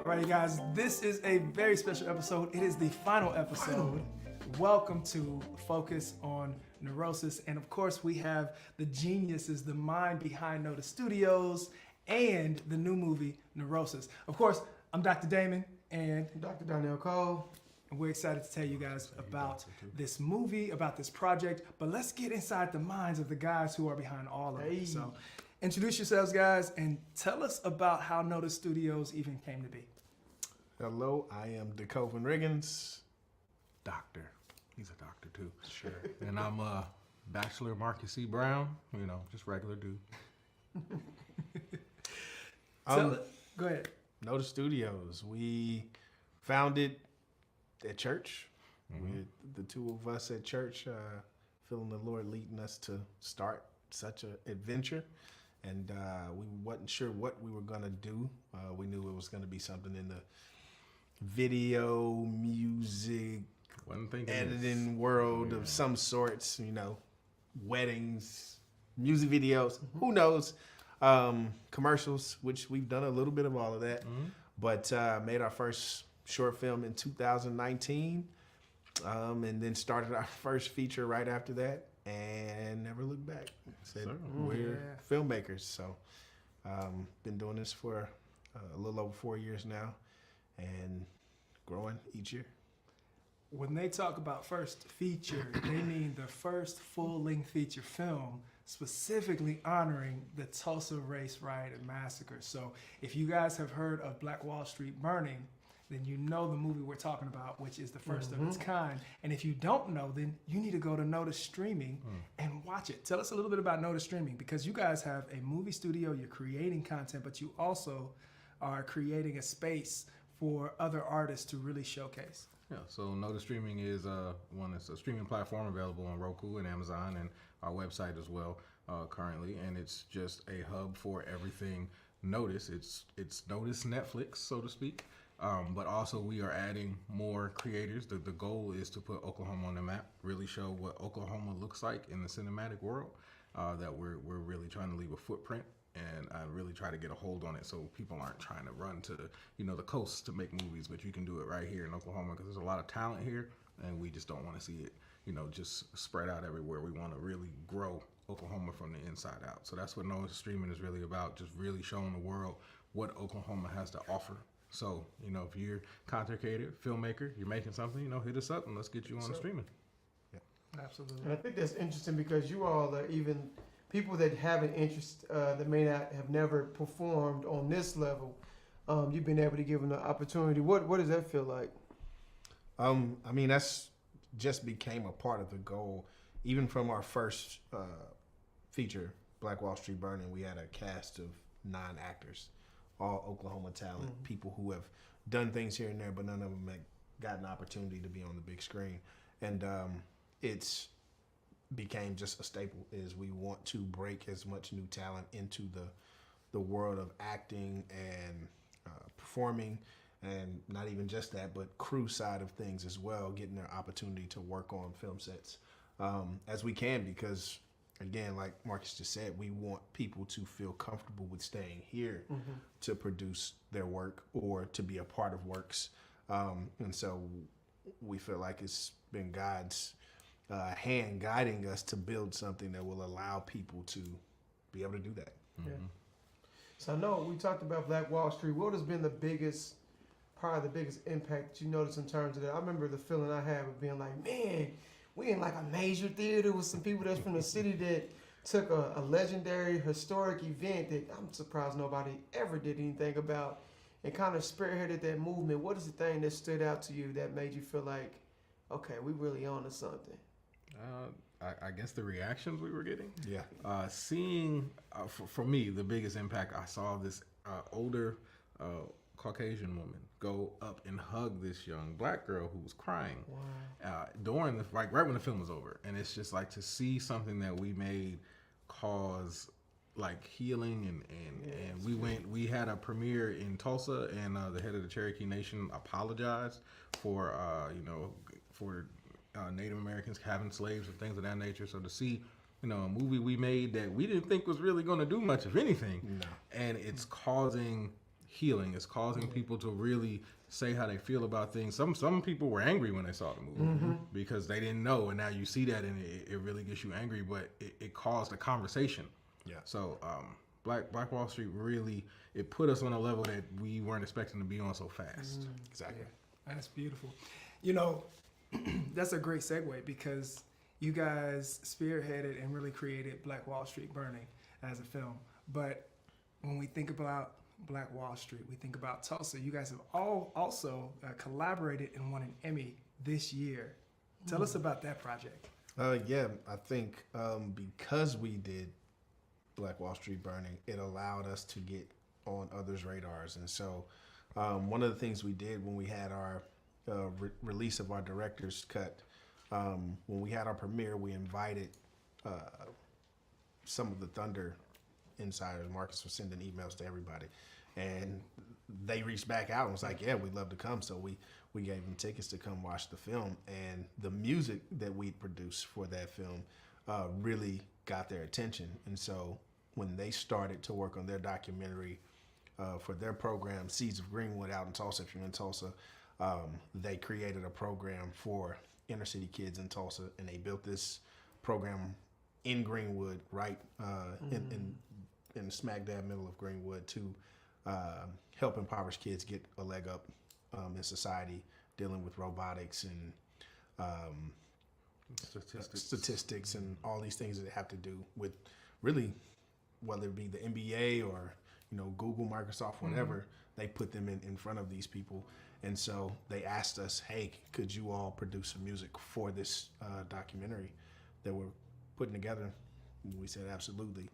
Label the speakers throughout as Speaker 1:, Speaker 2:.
Speaker 1: Alrighty, guys, this is a very special episode. It is the final episode. Welcome to Focus on Neurosis. And of course, we have the geniuses, the mind behind Notis Studios, and the new movie, Neurosis. Of course, I'm Dr. Damon, and
Speaker 2: Dr. Donnell Cole.
Speaker 1: And we're excited to tell you guys about this movie, about this project. But let's get inside the minds of the guys who are behind all of it. So introduce yourselves, guys, and tell us about how Notis Studios even came to be.
Speaker 3: Hello, I am Dekoven Riggins, doctor. He's a doctor too.
Speaker 4: Sure. And I'm Bachelor Marcus C. Brown, just regular dude.
Speaker 1: Go ahead.
Speaker 3: Notis Studios. We founded at church. With the two of us at church, feeling the Lord leading us to start such an adventure. And we wasn't sure what we were gonna do. We knew it was gonna be something in the video, music, editing world of some sorts, weddings, music videos, who knows, commercials, which we've done a little bit of all of that, but made our first short film in 2019, and then started our first feature right after that, and never looked back. Said we're filmmakers, so been doing this for a little over 4 years now, and growing each year.
Speaker 1: When they talk about first feature, they mean the first full-length feature film specifically honoring the Tulsa Race Riot and Massacre. So if you guys have heard of Black Wall Street Burning, then you know the movie we're talking about, which is the first of its kind. And if you don't know, then you need to go to Notis Streaming and watch it. Tell us a little bit about Notis Streaming, because you guys have a movie studio, you're creating content, but you also are creating a space for other artists to really showcase.
Speaker 4: Yeah, so Notis Streaming is it's a streaming platform available on Roku and Amazon and our website as well currently, and it's just a hub for everything Notis. It's Notis Netflix, so to speak, but also we are adding more creators. The goal is to put Oklahoma on the map, really show what Oklahoma looks like in the cinematic world, that we're really trying to leave a footprint and really try to get a hold on it, so people aren't trying to run to the coast to make movies, but you can do it right here in Oklahoma, because there's a lot of talent here, and we just don't want to see it just spread out everywhere. We want to really grow Oklahoma from the inside out. So that's what Notis Streaming is really about, just really showing the world what Oklahoma has to offer. So if you're a content creator, filmmaker, you're making something, hit us up and let's get you on the streaming.
Speaker 1: Absolutely.
Speaker 2: And I think that's interesting, because you all are even people that have an interest that may not have never performed on this level. You've been able to give them the opportunity. What does that feel like?
Speaker 3: That's just became a part of the goal. Even from our first feature, Black Wall Street Burning, we had a cast of 9 actors, all Oklahoma talent, people who have done things here and there, but none of them had gotten an opportunity to be on the big screen. And it's became just a staple, is we want to break as much new talent into the world of acting and performing, and not even just that, but crew side of things as well, getting their opportunity to work on film sets as we can, because again, like Marcus just said, we want people to feel comfortable with staying here to produce their work or to be a part of works, and so we feel like it's been God's hand guiding us to build something that will allow people to be able to do that.
Speaker 2: Yeah. So I know we talked about Black Wall Street. What has been the biggest impact that you noticed in terms of that? I remember the feeling I had of being like, man, we in like a major theater with some people that's from the city that took a legendary historic event that I'm surprised nobody ever did anything about, and kind of spearheaded that movement. What is the thing that stood out to you that made you feel like, okay, we really on to something?
Speaker 4: I guess the reactions we were getting.
Speaker 3: Yeah.
Speaker 4: Seeing, for me, the biggest impact, I saw this older Caucasian woman go up and hug this young black girl who was crying during right when the film was over. And it's just like to see something that we made cause like healing and we had a premiere in Tulsa, and the head of the Cherokee Nation apologized for Native Americans having slaves and things of that nature. So to see a movie we made that we didn't think was really going to do much of anything.
Speaker 3: No.
Speaker 4: And it's causing healing. It's causing people to really say how they feel about things. Some people were angry when they saw the movie because they didn't know, and now you see that, and it really gets you angry. But it caused a conversation.
Speaker 3: Yeah.
Speaker 4: So Black Wall Street really, it put us on a level that we weren't expecting to be on so fast.
Speaker 3: Exactly.
Speaker 1: Yeah, that's beautiful. That's a great segue because you guys spearheaded and really created Black Wall Street Burning as a film. But when we think about Black Wall Street, we think about Tulsa. You guys have all also collaborated and won an Emmy this year. Tell us about that project.
Speaker 3: Yeah, I think because we did Black Wall Street Burning, it allowed us to get on others' radars. And so one of the things we did when we had our release of our director's cut, when we had our premiere, we invited some of the Thunder insiders. Marcus was sending emails to everybody, and they reached back out and was like, yeah, we'd love to come. So we gave them tickets to come watch the film, and the music that we produced for that film really got their attention. And so when they started to work on their documentary for their program, Seeds of Greenwood, out in Tulsa, if you're in Tulsa, they created a program for inner city kids in Tulsa, and they built this program in Greenwood, right in the smack dab middle of Greenwood, to help impoverished kids get a leg up in society, dealing with robotics and statistics and all these things that have to do with really, whether it be the NBA or Google, Microsoft, whatever, they put them in front of these people. And so they asked us, hey, could you all produce some music for this documentary that we're putting together? And we said, absolutely.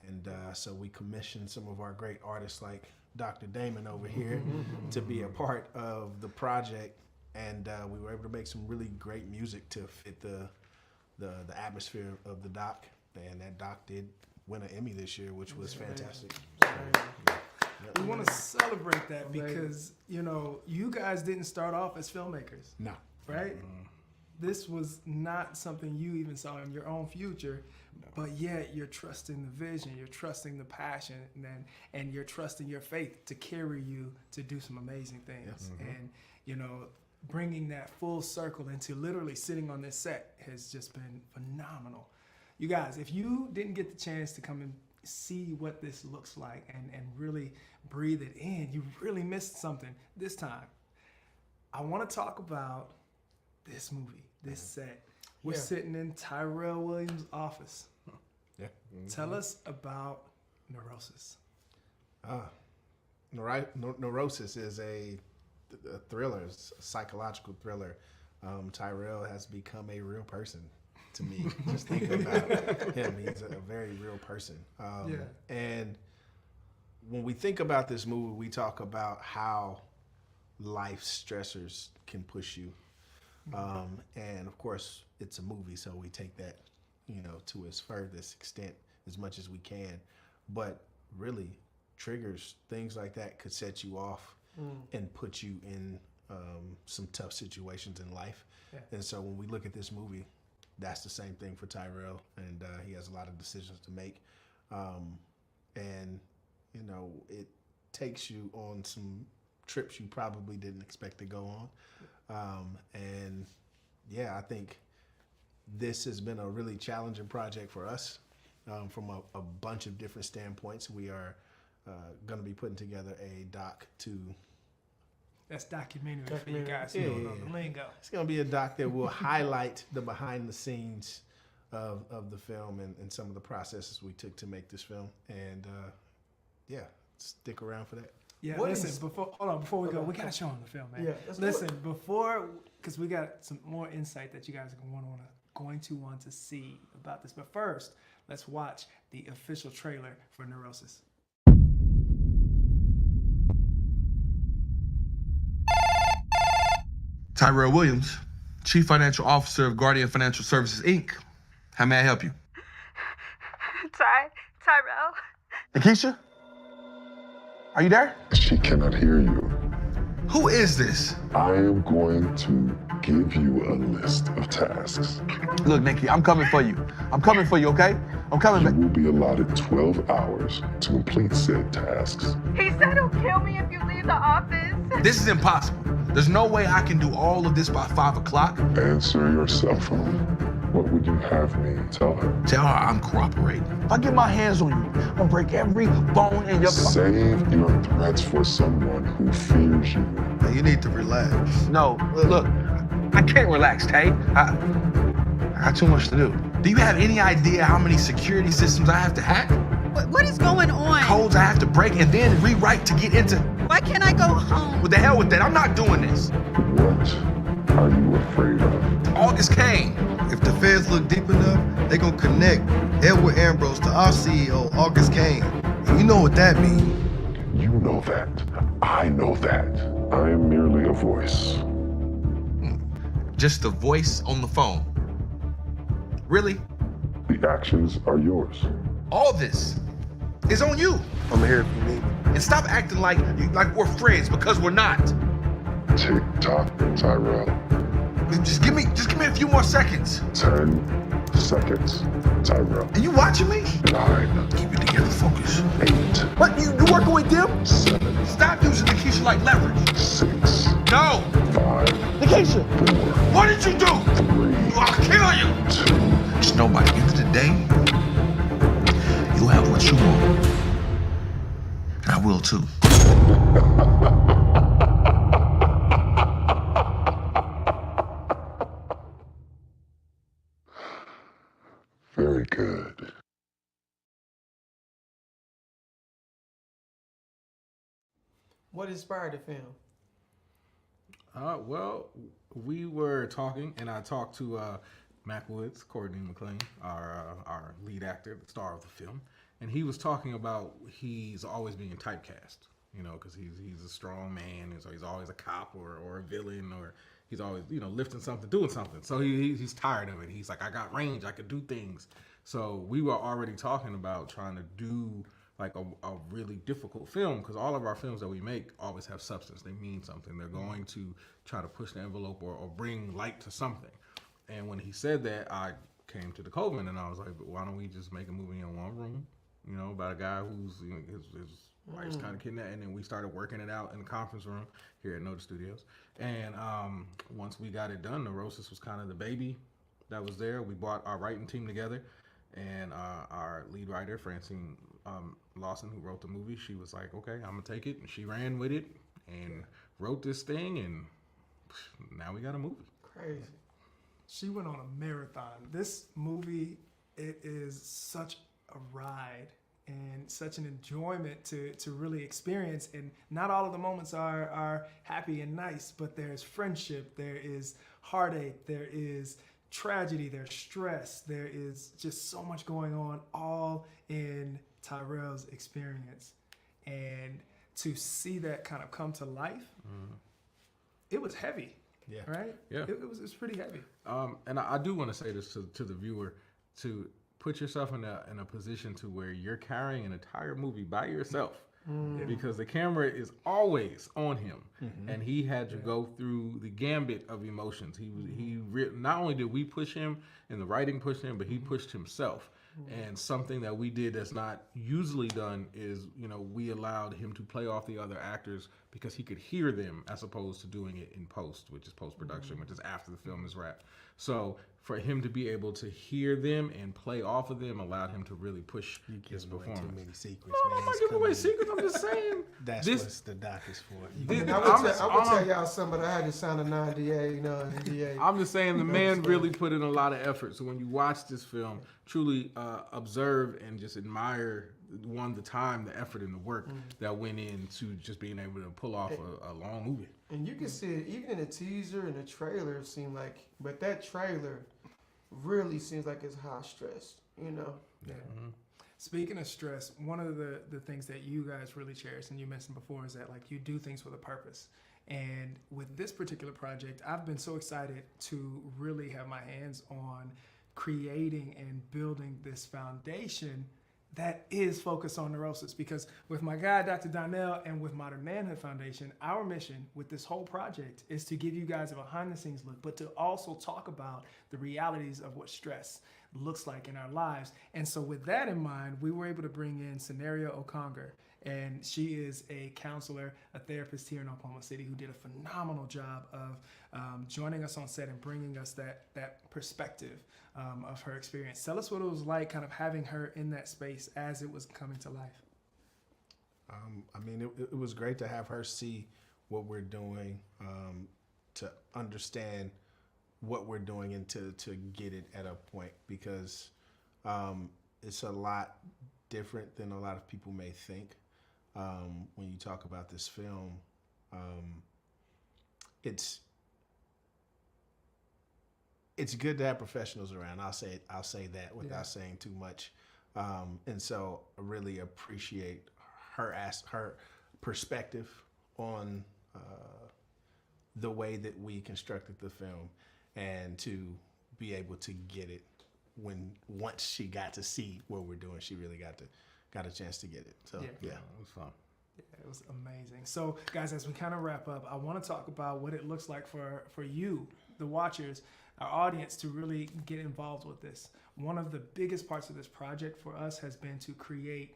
Speaker 3: And so we commissioned some of our great artists like Dr. Damon over here to be a part of the project. And we were able to make some really great music to fit the atmosphere of the doc. And that doc did win an Emmy this year, which was fantastic.
Speaker 1: We want to celebrate that because, you guys didn't start off as filmmakers.
Speaker 3: No.
Speaker 1: Right? This was not something you even saw in your own future, but yet you're trusting the vision, you're trusting the passion, and you're trusting your faith to carry you to do some amazing things. And, bringing that full circle into literally sitting on this set has just been phenomenal. You guys, if you didn't get the chance to come and see what this looks like and really breathe it in, you really missed something this time. I want to talk about this movie, this set. We're sitting in Tyrell Williams' office.
Speaker 3: Yeah.
Speaker 1: Tell us about Neurosis.
Speaker 3: Neurosis is a thriller, it's a psychological thriller. Tyrell has become a real person to me. Just thinking about him, he's a very real person. And when we think about this movie, we talk about how life stressors can push you. And of course, it's a movie, so we take that, to its furthest extent as much as we can. But really, triggers, things like that could set you off and put you in some tough situations in life. And so when we look at this movie, that's the same thing for Tyrell, and he has a lot of decisions to make. And, it takes you on some trips you probably didn't expect to go on. And I think this has been a really challenging project for us from a bunch of different standpoints. We are going to be putting together a doc to...
Speaker 1: That's documentary for you guys who don't know the lingo.
Speaker 3: It's going to be a doc that will highlight the behind the scenes of the film and some of the processes we took to make this film. And stick around for that.
Speaker 1: Yeah, before we go, we got to show them the film, man.
Speaker 2: Yeah,
Speaker 1: listen, because we got some more insight that you guys are going to want to see about this. But first, let's watch the official trailer for Neurosis.
Speaker 5: Tyrell Williams, Chief Financial Officer of Guardian Financial Services, Inc. How may I help you?
Speaker 6: Tyrell?
Speaker 5: Akeisha? Are you there?
Speaker 7: She cannot hear you.
Speaker 5: Who is this?
Speaker 6: I am going to give you a list of tasks.
Speaker 5: Look, Nikki, I'm coming for you. I'm coming for you, okay? I'm coming
Speaker 6: You
Speaker 5: back.
Speaker 6: will be allotted 12 hours to complete said tasks.
Speaker 7: He said he'll kill me if you leave the office.
Speaker 5: This is impossible. There's no way I can do all of this by 5 o'clock.
Speaker 6: Answer your cell phone. What would you have me tell her?
Speaker 5: Tell her I'm cooperating. If I get my hands on you, I'm gonna break every bone in your body.
Speaker 6: Save your threats for someone who fears you.
Speaker 8: You need to relax.
Speaker 5: No, look, I can't relax, Tay. I got too much to do. Do you have any idea how many security systems I have to hack?
Speaker 7: What is going on?
Speaker 5: Codes I have to break and then rewrite to get into.
Speaker 7: Why can't I go home?
Speaker 5: What the hell with that? I'm not doing this.
Speaker 6: What are you afraid of?
Speaker 5: August Kane.
Speaker 8: If the feds look deep enough, they gonna connect Edward Ambrose to our CEO, August Kane. And you know what that means.
Speaker 6: You know that. I know that. I am merely a voice.
Speaker 5: Just a voice on the phone. Really?
Speaker 6: The actions are yours.
Speaker 5: All this is on you.
Speaker 8: I'm here if you need me.
Speaker 5: And stop acting like we're friends, because we're not.
Speaker 6: Tick tock, Tyrell.
Speaker 5: Just give me a few more seconds.
Speaker 6: 10 seconds, Tyrell.
Speaker 5: Are you watching me?
Speaker 6: 9,
Speaker 5: Keep it together, focus.
Speaker 6: 8,
Speaker 5: What, you working with them?
Speaker 6: 7,
Speaker 5: Stop using Nikisha like leverage.
Speaker 6: 6,
Speaker 5: No!
Speaker 6: 5,
Speaker 5: Nikisha!
Speaker 6: 4,
Speaker 5: What did you do?
Speaker 6: 3,
Speaker 5: I'll kill you!
Speaker 6: 2.
Speaker 5: Just know by the end of the day, you'll have what you want. And I will too.
Speaker 6: Very good.
Speaker 2: What inspired the film?
Speaker 4: Well, we were talking, and I talked to Mac Woods, Courtney McLean, our lead actor, the star of the film, and he was talking about he's always being typecast, you know, because he's a strong man, and so he's always a cop or a villain, or he's always, you know, lifting something, doing something. So he's tired of it. He's like, I got range, I could do things. So we were already talking about trying to do like a really difficult film, because all of our films that we make always have substance. They mean something. They're going to try to push the envelope or bring light to something. And when he said that, I came to Dekoven and I was like, why don't we just make a movie in one room, you know, about a guy who's, you know, his wife's kind of kidnapped. And then we started working it out in the conference room here at Notis Studios. And once we got it done, Neurosis was kind of the baby that was there. We brought our writing team together, and our lead writer, Francine Lawson, who wrote the movie, she was like, okay, I'm gonna take it. And she ran with it and wrote this thing, and now we got a movie.
Speaker 2: Crazy.
Speaker 1: She went on a marathon. This movie, it is such a ride and such an enjoyment to really experience. And not all of the moments are happy and nice, but there's friendship, there is heartache, there is tragedy, there's stress, there is just so much going on, all in Tyrell's experience. And to see that kind of come to life, it was heavy.
Speaker 3: Yeah.
Speaker 1: Right?
Speaker 4: Yeah.
Speaker 1: It was pretty heavy.
Speaker 4: And I do want to say this to the viewer, to put yourself in a position to where you're carrying an entire movie by yourself, because the camera is always on him, and he had to go through the gambit of emotions. Not only did we push him and the writing pushed him, but he pushed himself. And something that we did that's not usually done is, you know, we allowed him to play off the other actors because he could hear them, as opposed to doing it in post, which is post-production, which is after the film is wrapped. So for him to be able to hear them and play off of them allowed him to really push his performance.
Speaker 3: Too many secrets,
Speaker 4: No,
Speaker 3: man.
Speaker 4: I'm not
Speaker 3: It's
Speaker 4: giving away
Speaker 3: coming.
Speaker 4: secret. I'm just saying.
Speaker 3: That's
Speaker 4: this,
Speaker 3: what the doc is for.
Speaker 2: I would tell y'all something, but I had to sign a non-DA, you know, NDA.
Speaker 4: I'm just saying the man really put in a lot of effort. So when you watch this film, truly observe and just admire, the time, the effort, and the work that went into just being able to pull off a long movie.
Speaker 2: And you can see it even in the teaser and the trailer. It seemed like, but that trailer really seems like it's high stress. You know.
Speaker 1: Yeah. Speaking of stress, one of the things that you guys really cherish, and you mentioned before, is that like you do things with a purpose. And with this particular project, I've been so excited to really have my hands on creating and building this foundation that is focused on neurosis, because with my guy, Dr. Donnell, and with Modern Manhood Foundation, our mission with this whole project is to give you guys a behind the scenes look, but to also talk about the realities of what stress looks like in our lives. And so with that in mind, we were able to bring in Scenario O'Conger, and she is a counselor, a therapist here in Oklahoma City who did a phenomenal job of joining us on set and bringing us that perspective of her experience. Tell us what it was like kind of having her in that space as it was coming to life.
Speaker 3: I mean, it was great to have her see what we're doing, to understand what we're doing, and to get it at a point, because it's a lot different than a lot of people may think. When you talk about this film, it's good to have professionals around. I'll say that without saying too much. And so I really appreciate her perspective on the way that we constructed the film, and to be able to get it once she got to see what we're doing, she really got a chance to get it. So yeah,
Speaker 4: it was fun.
Speaker 1: Yeah, it was amazing. So guys, as we kind of wrap up, I want to talk about what it looks like for you, the watchers, our audience, to really get involved with this. One of the biggest parts of this project for us has been to create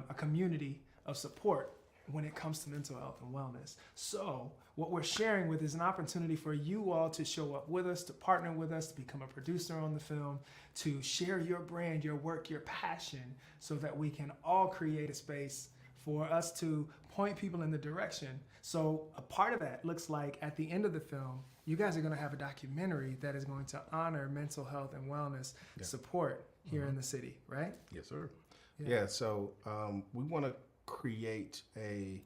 Speaker 1: a community of support when it comes to mental health and wellness. So what we're sharing with is an opportunity for you all to show up with us, to partner with us, to become a producer on the film, to share your brand, your work, your passion, so that we can all create a space for us to point people in the direction. So a part of that looks like at the end of the film, you guys are going to have a documentary that is going to honor mental health and wellness support here in the city, right?
Speaker 4: Yes, sir.
Speaker 3: Yeah, so we want to create a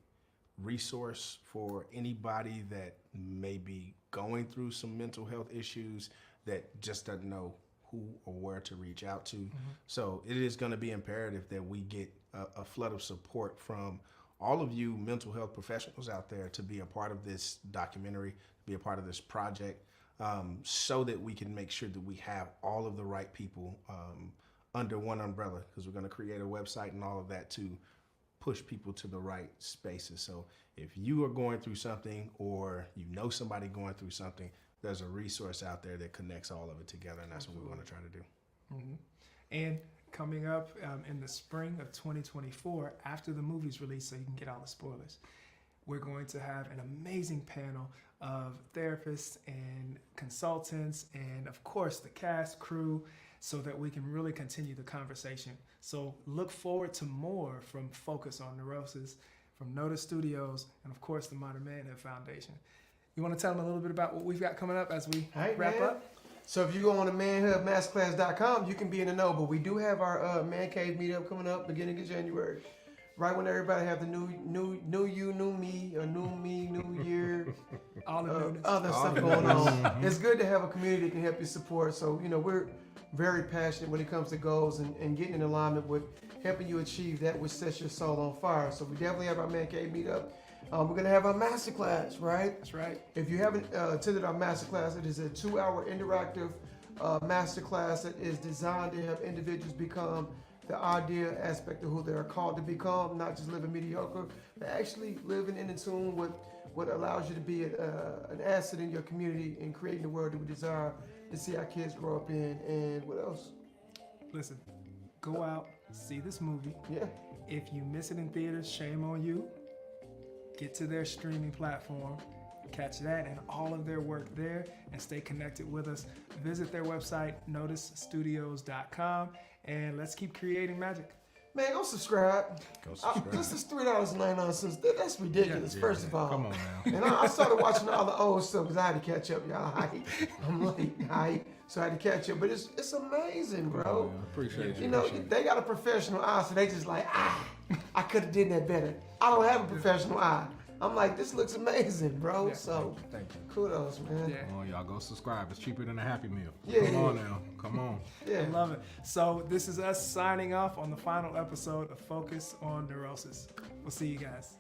Speaker 3: resource for anybody that may be going through some mental health issues that just doesn't know who or where to reach out to. So it is going to be imperative that we get a flood of support from all of you mental health professionals out there to be a part of this documentary, be a part of this project, so that we can make sure that we have all of the right people under one umbrella, because we're going to create a website and all of that to push people to the right spaces. So if you are going through something, or you know somebody going through something, there's a resource out there that connects all of it together, and that's what we want to try to do.
Speaker 1: And coming up in the spring of 2024, after the movie's released, so you can get all the spoilers, we're going to have an amazing panel of therapists and consultants, and of course the cast, crew, so that we can really continue the conversation. So look forward to more from Focus on Neurosis, from Notis Studios, and of course the Modern Manhood Foundation. You want to tell them a little bit about what we've got coming up as we wrap up?
Speaker 2: So if you go on to manhoodmasterclass.com, you can be in the know. But we do have our Man Cave meetup coming up beginning of January. Right when everybody have the new you, new me, or new me, new year,
Speaker 1: all the newness,
Speaker 2: other stuff going on. It's good to have a community that can help you support. So, we're very passionate when it comes to goals and getting in alignment with helping you achieve that which sets your soul on fire. So we definitely have our Man Cave meetup. We're going to have our masterclass, right?
Speaker 1: That's right.
Speaker 2: If you haven't attended our masterclass, it is a 2-hour interactive masterclass that is designed to help individuals become the ideal aspect of who they are called to become, not just living mediocre, but actually living in tune with what allows you to be an asset in your community and creating the world that we desire to see our kids grow up in. And what else?
Speaker 1: Listen, go out, see this movie.
Speaker 2: Yeah.
Speaker 1: If you miss it in theaters, shame on you. Get to their streaming platform, catch that and all of their work there, and stay connected with us. Visit their website, notisstudios.com, and let's keep creating magic.
Speaker 2: Man, go subscribe. This is $3.99. That's ridiculous, first of all.
Speaker 4: Come on now.
Speaker 2: And I started watching all the old stuff because I had to catch up, y'all. I'm late, so I had to catch up. But it's amazing, bro.
Speaker 4: Yeah, appreciate you.
Speaker 2: They got a professional eye, so they just like, I could have did that better. I don't have a professional eye. I'm like, this looks amazing, bro. So,
Speaker 3: Thank you.
Speaker 2: kudos, man.
Speaker 1: Yeah.
Speaker 4: Come on, y'all, go subscribe. It's cheaper than a Happy Meal.
Speaker 2: Yeah.
Speaker 4: Come on now. Come on.
Speaker 2: Yeah.
Speaker 1: I love it. So this is us signing off on the final episode of Focus on Neurosis. We'll see you guys.